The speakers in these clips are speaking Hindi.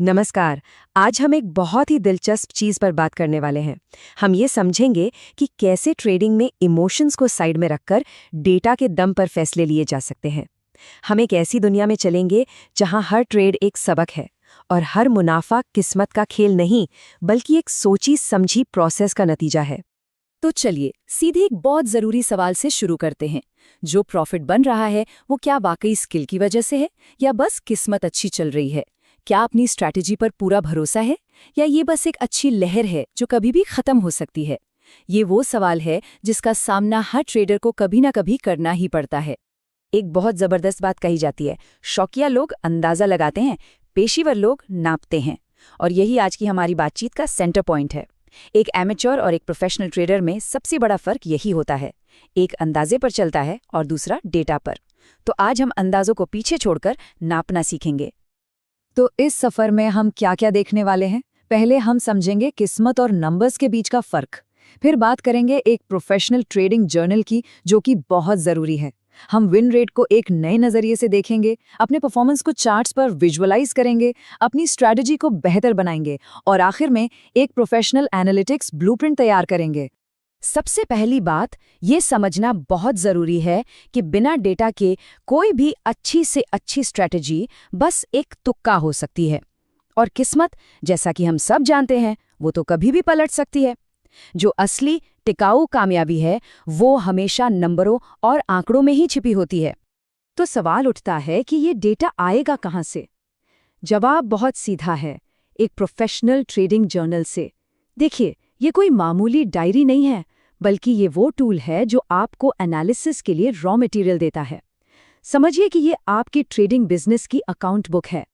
नमस्कार। आज हम एक बहुत ही दिलचस्प चीज पर बात करने वाले हैं। हम ये समझेंगे कि कैसे ट्रेडिंग में इमोशंस को साइड में रखकर डेटा के दम पर फैसले लिए जा सकते हैं। हम एक ऐसी दुनिया में चलेंगे जहां हर ट्रेड एक सबक है और हर मुनाफा किस्मत का खेल नहीं, बल्कि एक सोची समझी प्रोसेस का नतीजा है। तो चलिए सीधे एक बहुत जरूरी सवाल से शुरू करते हैं। जो प्रॉफिट बन रहा है वो क्या वाकई स्किल की वजह से है या बस किस्मत अच्छी चल रही है? क्या अपनी स्ट्रैटेजी पर पूरा भरोसा है या ये बस एक अच्छी लहर है जो कभी भी खत्म हो सकती है? ये वो सवाल है जिसका सामना हर ट्रेडर को कभी ना कभी करना ही पड़ता है। एक बहुत जबरदस्त बात कही जाती है, शौकिया लोग अंदाजा लगाते हैं, पेशेवर लोग नापते हैं। और यही आज की हमारी बातचीत का सेंटर पॉइंट है। एक एमेच्योर और एक प्रोफेशनल ट्रेडर में सबसे बड़ा फर्क यही होता है, एक अंदाजे पर चलता है और दूसरा डेटा पर। तो आज हम अंदाजों को पीछे छोड़कर नापना सीखेंगे। तो इस सफर में हम क्या क्या देखने वाले हैं? पहले हम समझेंगे किस्मत और नंबर्स के बीच का फर्क। फिर बात करेंगे एक प्रोफेशनल ट्रेडिंग जर्नल की, जो कि बहुत जरूरी है। हम विन रेट को एक नए नजरिए से देखेंगे, अपने परफॉर्मेंस को चार्ट्स पर विजुअलाइज करेंगे, अपनी स्ट्रैटेजी को बेहतर बनाएंगे और आखिर में एक प्रोफेशनल एनालिटिक्स ब्लूप्रिंट तैयार करेंगे। सबसे पहली बात ये समझना बहुत जरूरी है कि बिना डेटा के कोई भी अच्छी से अच्छी स्ट्रैटेजी बस एक तुक्का हो सकती है। और किस्मत, जैसा कि हम सब जानते हैं, वो तो कभी भी पलट सकती है। जो असली टिकाऊ कामयाबी है वो हमेशा नंबरों और आंकड़ों में ही छिपी होती है। तो सवाल उठता है कि ये डेटा आएगा कहाँ से? जवाब बहुत सीधा है, एक प्रोफेशनल ट्रेडिंग जर्नल से। देखिए, ये कोई मामूली डायरी नहीं है, बल्कि ये वो टूल है जो आपको एनालिसिस के लिए रॉ मटेरियल देता है। समझिए कि ये आपकी ट्रेडिंग बिजनेस की अकाउंट बुक है।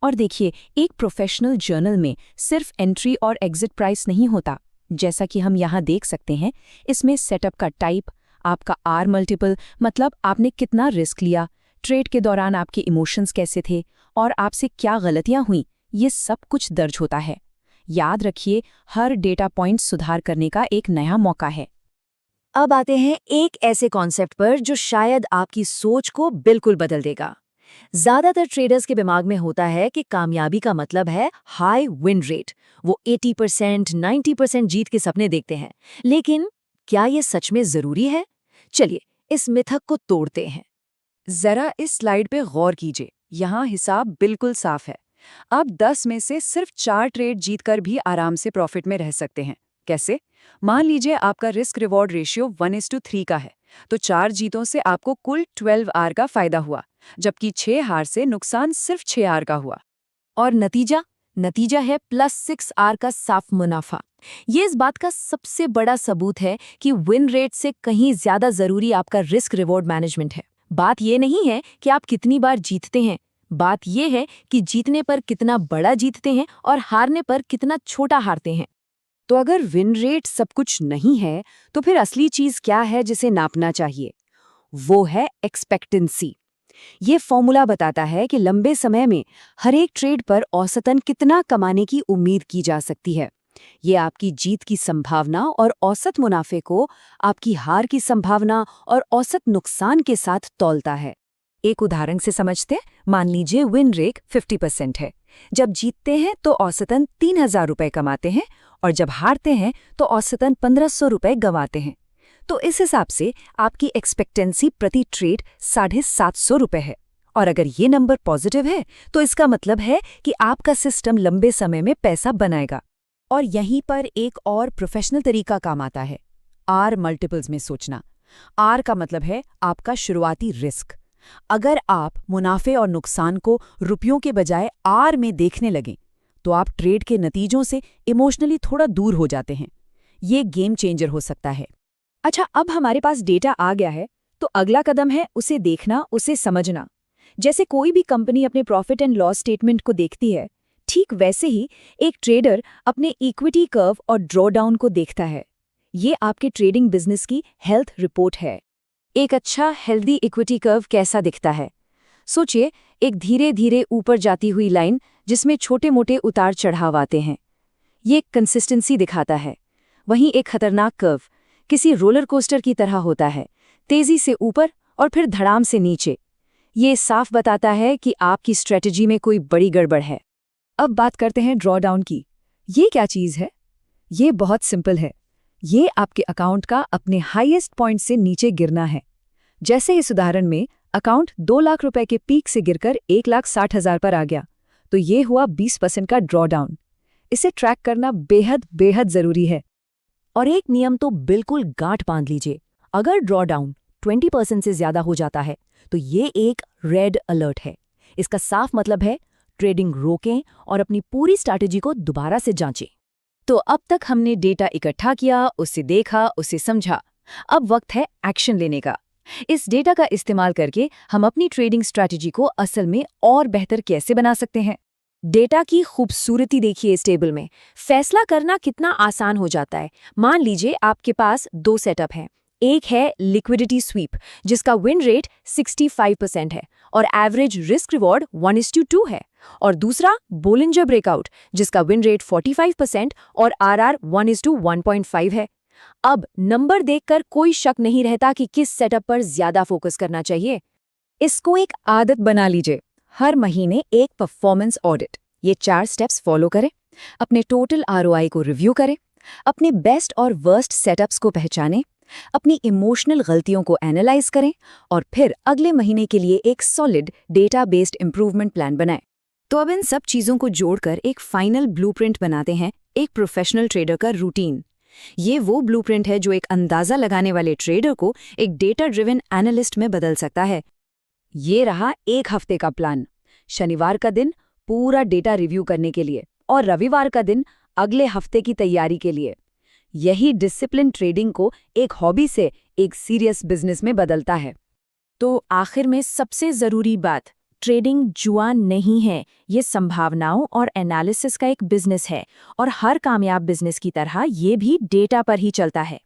और देखिए, एक प्रोफेशनल जर्नल में सिर्फ एंट्री और एग्जिट प्राइस नहीं होता। जैसा कि हम यहाँ देख सकते हैं, इसमें सेटअप का टाइप, आपका आर मल्टीपल मतलब आपने कितना रिस्क लिया, ट्रेड के दौरान आपके इमोशंस कैसे थे और आपसे क्या गलतियां हुई, ये सब कुछ दर्ज होता है। याद रखिए, हर डेटा पॉइंट सुधार करने का एक नया मौका है। अब आते हैं एक ऐसे कॉन्सेप्ट पर जो शायद आपकी सोच को बिल्कुल बदल देगा। ज्यादातर ट्रेडर्स के दिमाग में होता है कि कामयाबी का मतलब है हाई विन रेट। वो 80%, 90% जीत के सपने देखते हैं। लेकिन क्या ये सच में जरूरी है? चलिए इस मिथक को तोड़ते हैं। जरा इस स्लाइड पे गौर कीजिए। यहाँ हिसाब बिल्कुल साफ है। आप 10 में से सिर्फ 4 ट्रेड जीतकर भी आराम से प्रॉफिट में रह सकते हैं। कैसे? मान लीजिए आपका रिस्क रिवॉर्ड रेशियो 1:3 का है, तो 4 जीतों से आपको कुल 12 आर का फायदा हुआ, जबकि 6 हार से नुकसान सिर्फ 6 आर का हुआ। और नतीजा है +6 आर का साफ मुनाफा। ये इस बात का सबसे बड़ा सबूत है कि विन रेट से कहीं ज्यादा जरूरी आपका रिस्क रिवॉर्ड मैनेजमेंट है। बात ये नहीं है कि आप कितनी बार जीतते हैं, बात ये है कि जीतने पर कितना बड़ा जीतते हैं और हारने पर कितना छोटा हारते हैं। तो अगर विन रेट सब कुछ नहीं है, तो फिर असली चीज क्या है जिसे नापना चाहिए? वो है एक्सपेक्टेंसी। ये फॉर्मूला बताता है कि लंबे समय में हर एक ट्रेड पर औसतन कितना कमाने की उम्मीद की जा सकती है। ये आपकी जीत की संभावना और औसत मुनाफे को आपकी हार की संभावना और औसत नुकसान के साथ तौलता है। एक उदाहरण से समझते हैं। मान लीजिए विन रेट 50% है। जब जीतते हैं तो औसतन 3,000 रुपए कमाते हैं और जब हारते हैं तो औसतन 1,500 रुपए गंवाते हैं। तो इस हिसाब से आपकी एक्सपेक्टेंसी प्रति ट्रेड 750 रुपए है। और अगर ये नंबर पॉजिटिव है तो इसका मतलब है कि आपका सिस्टम लंबे समय में पैसा बनाएगा। और यहीं पर एक और प्रोफेशनल तरीका काम आता है, आर मल्टीपल्स में सोचना। आर का मतलब है आपका शुरुआती रिस्क। अगर आप मुनाफे और नुकसान को रुपयों के बजाय आर में देखने लगें, तो आप ट्रेड के नतीजों से इमोशनली थोड़ा दूर हो जाते हैं। ये गेम चेंजर हो सकता है। अच्छा, अब हमारे पास डेटा आ गया है, तो अगला कदम है उसे देखना, उसे समझना। जैसे कोई भी कंपनी अपने प्रॉफिट एंड लॉस स्टेटमेंट को देखती है, ठीक वैसे ही एक ट्रेडर अपने इक्विटी कर्व और ड्रॉडाउन को देखता है। ये आपके ट्रेडिंग बिजनेस की हेल्थ रिपोर्ट है। एक अच्छा हेल्दी इक्विटी कर्व कैसा दिखता है? सोचिए, एक धीरे धीरे ऊपर जाती हुई लाइन जिसमें छोटे मोटे उतार चढ़ाव आते हैं। ये कंसिस्टेंसी दिखाता है। वहीं एक खतरनाक कर्व किसी रोलर कोस्टर की तरह होता है, तेजी से ऊपर और फिर धड़ाम से नीचे। ये साफ बताता है कि आपकी स्ट्रेटजी में कोई बड़ी गड़बड़ है। अब बात करते हैं ड्रॉडाउन की। ये क्या चीज़ है? ये बहुत सिंपल है। ये आपके अकाउंट का अपने हाईएस्ट पॉइंट से नीचे गिरना है। जैसे इस उदाहरण में अकाउंट 2 लाख रुपए के पीक से गिरकर 1,60,000 पर आ गया, तो ये हुआ 20% का ड्रॉडाउन। इसे ट्रैक करना बेहद बेहद जरूरी है। और एक नियम तो बिल्कुल गांठ बांध लीजिए, अगर ड्रॉडाउन 20% से ज्यादा हो जाता है तो ये एक रेड अलर्ट है। इसका साफ मतलब है ट्रेडिंग रोकें और अपनी पूरी स्ट्रैटेजी को दोबारा से जांचें। तो अब तक हमने डेटा इकट्ठा किया, उसे देखा, उसे समझा। अब वक्त है एक्शन लेने का। इस डेटा का इस्तेमाल करके हम अपनी ट्रेडिंग स्ट्रैटेजी को असल में और बेहतर कैसे बना सकते हैं। डेटा की खूबसूरती देखिए इस टेबल में। फैसला करना कितना आसान हो जाता है। मान लीजिए आपके पास 2 सेटअप हैं। एक है लिक्विडिटी स्वीप जिसका विन रेट 65% है और एवरेज रिस्क रिवॉर्ड 1:2 है, और दूसरा बोलिंजर ब्रेकआउट जिसका विन रेट 45% और आरआर 1:1.5 है। अब नंबर देखकर कोई शक नहीं रहता कि किस सेटअप पर ज्यादा फोकस करना चाहिए। इसको एक आदत बना लीजिए, हर महीने एक परफॉर्मेंस ऑडिट। ये 4 स्टेप्स फॉलो करें। अपने टोटल आरओआई को रिव्यू करें, अपने बेस्ट और वर्स्ट सेटअप्स को पहचानें, अपनी इमोशनल गलतियों को एनालाइज करें और फिर अगले महीने के लिए एक solid data based improvement plan बनाएं। तो अब इन सब चीज़ों को जोड़कर एक फाइनल ब्लूप्रिंट बनाते हैं, एक प्रोफेशनल ट्रेडर का रूटीन। ये वो ब्लूप्रिंट है जो एक अंदाज़ा लगाने वाले ट्रेडर को एक डेटा ड्रिवन एनालिस्ट में बदल सकता है। ये रहा 1 हफ्ते का प्लान। शनिवार का दिन पूरा डेटा रिव्यू करने के लिए और रविवार का दिन अगले हफ्ते की तैयारी के लिए। यही डिसिप्लिन ट्रेडिंग को एक हॉबी से एक सीरियस बिजनेस में बदलता है। तो आखिर में सबसे ज़रूरी बात, ट्रेडिंग जुआ नहीं है। ये संभावनाओं और एनालिसिस का एक बिजनेस है और हर कामयाब बिजनेस की तरह ये भी डेटा पर ही चलता है।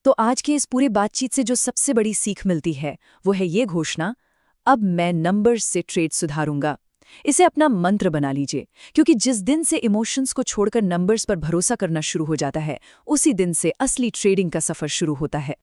तो आज के इस पूरी बातचीत से जो सबसे बड़ी सीख मिलती है वो है ये घोषणा, अब मैं नंबर्स से ट्रेड सुधारूंगा। इसे अपना मंत्र बना लीजिए, क्योंकि जिस दिन से इमोशंस को छोड़कर नंबर्स पर भरोसा करना शुरू हो जाता है, उसी दिन से असली ट्रेडिंग का सफर शुरू होता है।